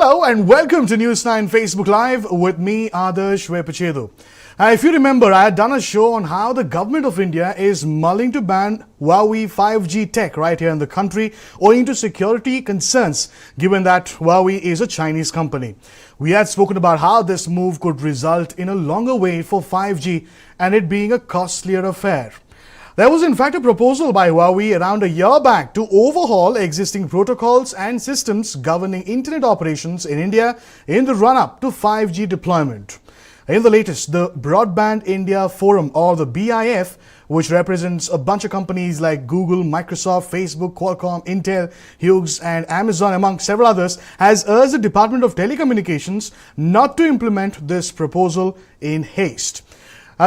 Hello and welcome to News 9 Facebook Live with me, Adarsh Vepachedu. If you remember, I had done a show on how the government of India is mulling to ban Huawei 5G tech right here in the country owing to security concerns, given that Huawei is a Chinese company. We had spoken about how this move could result in a longer wait for 5G and it being a costlier affair. There was in fact a proposal by Huawei around a year back to overhaul existing protocols and systems governing internet operations in India in the run-up to 5G deployment. In the latest, the Broadband India Forum, or the BIF, which represents a bunch of companies like Google, Microsoft, Facebook, Qualcomm, Intel, Hughes and Amazon among several others, has urged the Department of Telecommunications not to implement this proposal in haste.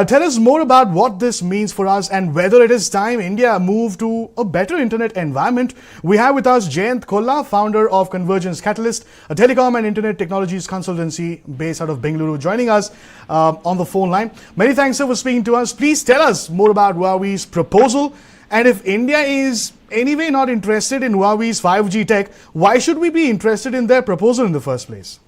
Tell us more about what this means for us and whether it is time India moved to a better internet environment. We have with us Jayant Kolla, founder of Convergence Catalyst, a telecom and internet technologies consultancy based out of Bengaluru, joining us on the phone line. Many thanks, sir, for speaking to us. Please tell us more about Huawei's proposal, and if India is anyway not interested in Huawei's 5G tech, why should we be interested in their proposal in the first place?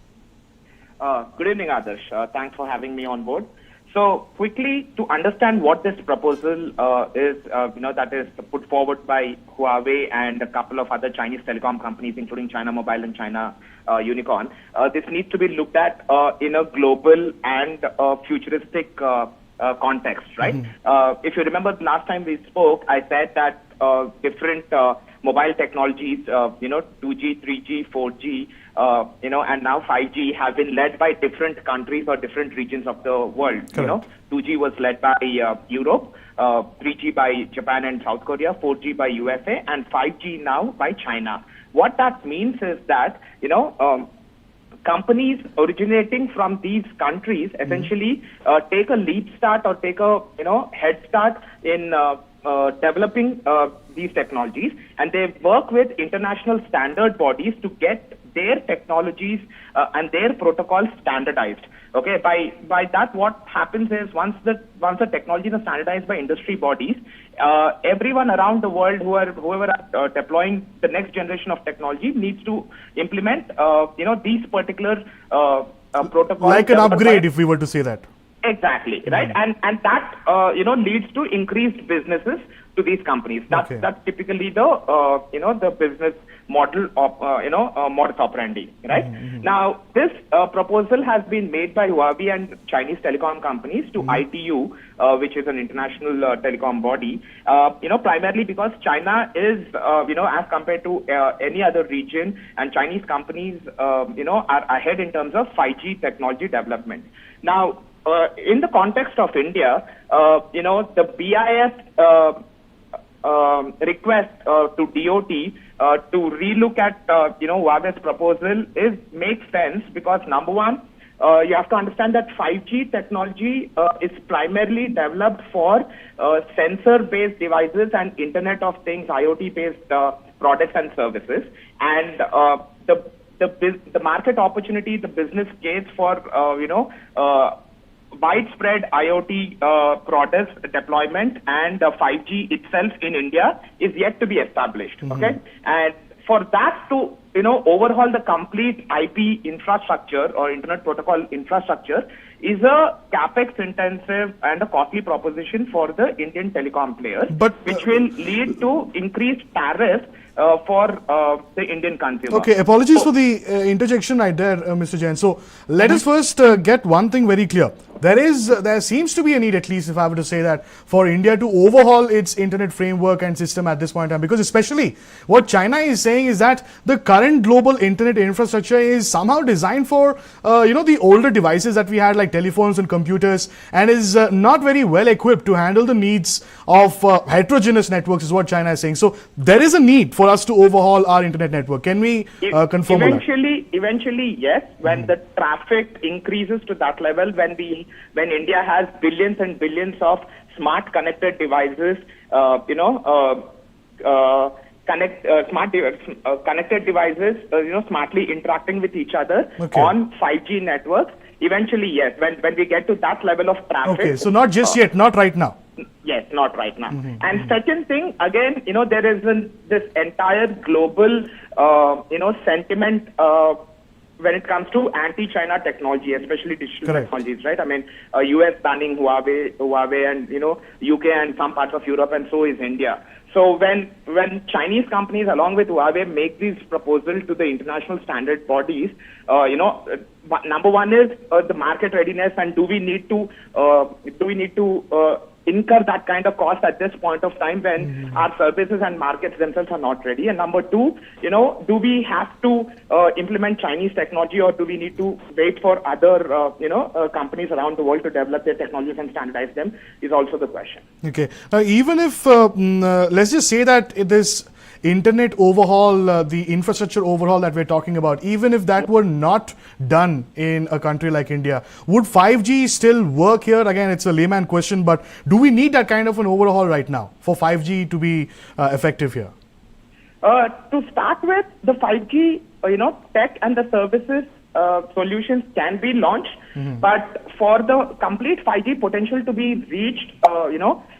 Good evening, Adarsh. Thanks for having me on board. So quickly, to understand what this proposal is, that is put forward by Huawei and a couple of other Chinese telecom companies, including China Mobile and China Unicorn, this needs to be looked at in a global and futuristic context, right? If you remember the last time we spoke, I said that different mobile technologies, 2G, 3G, 4G, and now 5G have been led by different countries or different regions of the world. Correct. 2G was led by Europe, 3G by Japan and South Korea, 4G by USA, and 5G now by China. What that means is that, companies originating from these countries essentially take a leap start or take a head start in developing these technologies, and they work with international standard bodies to get their technologies and their protocols standardized. Okay, by that, what happens is once the technologies are standardized by industry bodies, everyone around the world whoever are deploying the next generation of technology needs to implement these particular protocols. Like an upgrade, if we were to say that. Exactly, right? And that leads to increased businesses to these companies. That's typically the business model of modus operandi, right? Now this proposal has been made by Huawei and Chinese telecom companies to ITU, which is an international telecom body, primarily because China is as compared to any other region, and Chinese companies are ahead in terms of 5G technology development. Now in the context of India, the BIS request to DOT to relook at Huawei's proposal makes sense because, number one, you have to understand that 5G technology is primarily developed for sensor-based devices and Internet of Things, IoT-based products and services, and the market opportunity, the business case for widespread IoT products deployment and 5G itself in India is yet to be established. Okay, and for that to overhaul the complete IP infrastructure or Internet Protocol infrastructure is a capex intensive and a costly proposition for the Indian telecom players, which will lead to increased tariffs for the Indian consumer. Okay, apologies for the interjection right there, Mr. Jain. So let us first get one thing very clear. There seems to be a need, at least if I were to say that, for India to overhaul its internet framework and system at this point in time, because especially what China is saying is that the current global internet infrastructure is somehow designed for the older devices that we had, like telephones and computers, and is not very well equipped to handle the needs of heterogeneous networks, is what China is saying. So there is a need for us to overhaul our internet network. Can we confirm that? Eventually, yes. When the traffic increases to that level, when India has billions and billions of smart connected devices, connected devices, smartly interacting with each other on 5G networks. Eventually, yes. When we get to that level of traffic. Okay, so not just yet, not right now. Yes, not right now. And second thing, again, there is this entire global, sentiment when it comes to anti-China technology, especially digital Correct. technologies, right? I mean, US banning Huawei, and UK and some parts of Europe, and so is India. So when Chinese companies, along with Huawei, make these proposals to the international standard bodies, number one is the market readiness, and do we need to incur that kind of cost at this point of time when our services and markets themselves are not ready? And number two, do we have to implement Chinese technology, or do we need to wait for other companies around the world to develop their technologies and standardize them, is also the question. Okay. Even if, let's just say that this internet overhaul, the infrastructure overhaul that we're talking about, even if that were not done in a country like India, would 5G still work here? Again, it's a layman question, but do we need that kind of an overhaul right now for 5G to be effective here? To start with, the 5G, tech and the services solutions can be launched, but for the complete 5G potential to be reached,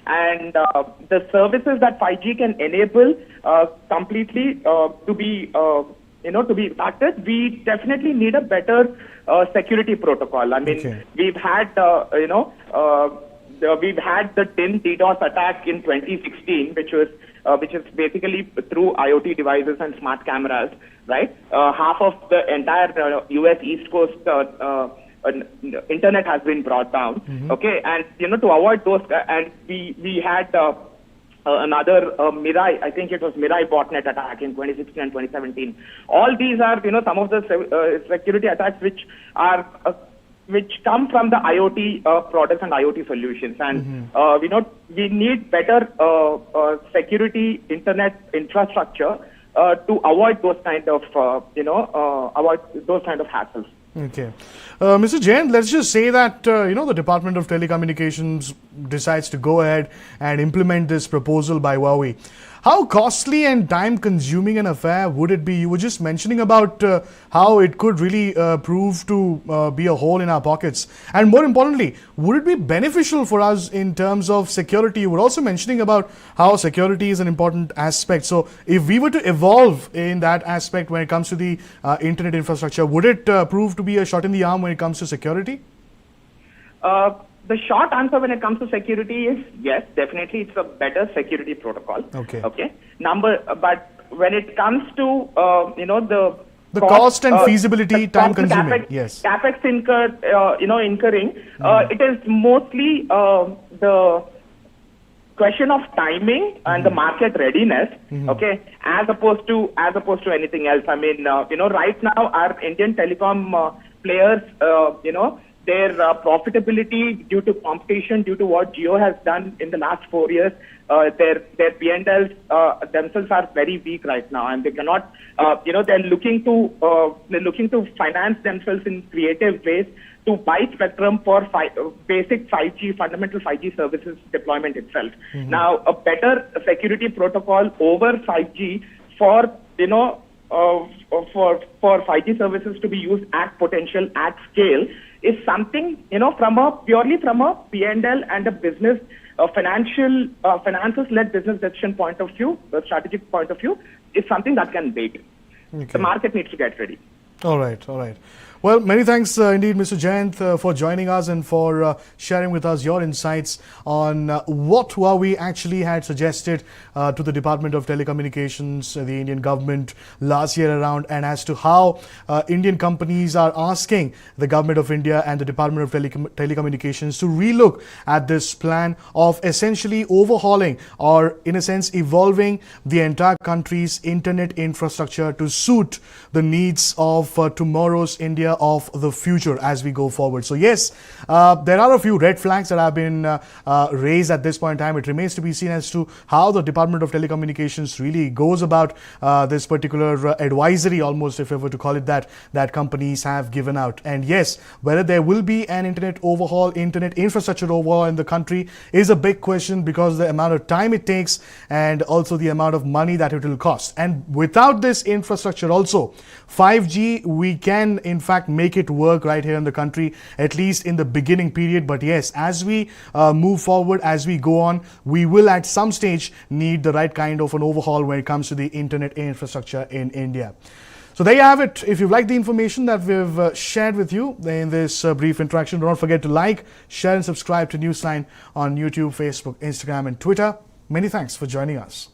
and the services that 5G can enable completely to be impacted, we definitely need a better security protocol. I mean, we've had we've had the TIN DDoS attack in 2016, which is basically through IoT devices and smart cameras, right? Half of the entire US East Coast internet has been brought down. Okay, and to avoid those, and we had another Mirai, I think it was Mirai botnet attack in 2016 and 2017. All these are some of the security attacks which come from the IoT products and IoT solutions, and we need better security internet infrastructure to avoid those kind of hassles. Okay. Mr. Jain, let's just say that, the Department of Telecommunications decides to go ahead and implement this proposal by Huawei. How costly and time-consuming an affair would it be? You were just mentioning about how it could really prove to be a hole in our pockets. And more importantly, would it be beneficial for us in terms of security? You were also mentioning about how security is an important aspect. So if we were to evolve in that aspect when it comes to the internet infrastructure, would it prove to be a shot in the arm when it comes to security? The short answer when it comes to security is yes, definitely it's a better security protocol. Okay. But when it comes to the cost and feasibility, time consuming. Yes. CapEx incurring. It is mostly the question of timing and the market readiness. Okay, as opposed to anything else. I mean, right now our Indian telecom players, their profitability due to competition, due to what Jio has done in the last 4 years, their P&Ls themselves are very weak right now, and they cannot. They're looking to finance themselves in creative ways to buy spectrum for basic 5G, fundamental 5G services deployment itself. Now, a better security protocol over 5G for 5G services to be used at potential, at scale, is something, purely from a P&L and a business, finances-led business decision point of view, a strategic point of view, is something that can wait. Okay. The market needs to get ready. All right. Well, many thanks indeed, Mr. Jayant, for joining us and for sharing with us your insights on what Huawei actually had suggested to the Department of Telecommunications, the Indian government last year around, and as to how Indian companies are asking the Government of India and the Department of Telecommunications to relook at this plan of essentially overhauling, or in a sense evolving, the entire country's internet infrastructure to suit the needs of tomorrow's India, of the future as we go forward. So yes, there are a few red flags that have been raised at this point in time. It remains to be seen as to how the Department of Telecommunications really goes about this particular advisory, almost, if I were to call it that companies have given out. And yes, whether there will be an internet overhaul, internet infrastructure overhaul in the country is a big question, because the amount of time it takes and also the amount of money that it will cost. And without this infrastructure also, 5G, we can in fact make it work right here in the country, at least in the beginning period. But yes, as we move forward, as we go on, we will at some stage need the right kind of an overhaul when it comes to the internet infrastructure in India. So So there you have it. If you've liked the information that we've shared with you in this brief interaction, don't forget to like, share and subscribe to Newsline on YouTube, Facebook, Instagram and Twitter. Many thanks for joining us.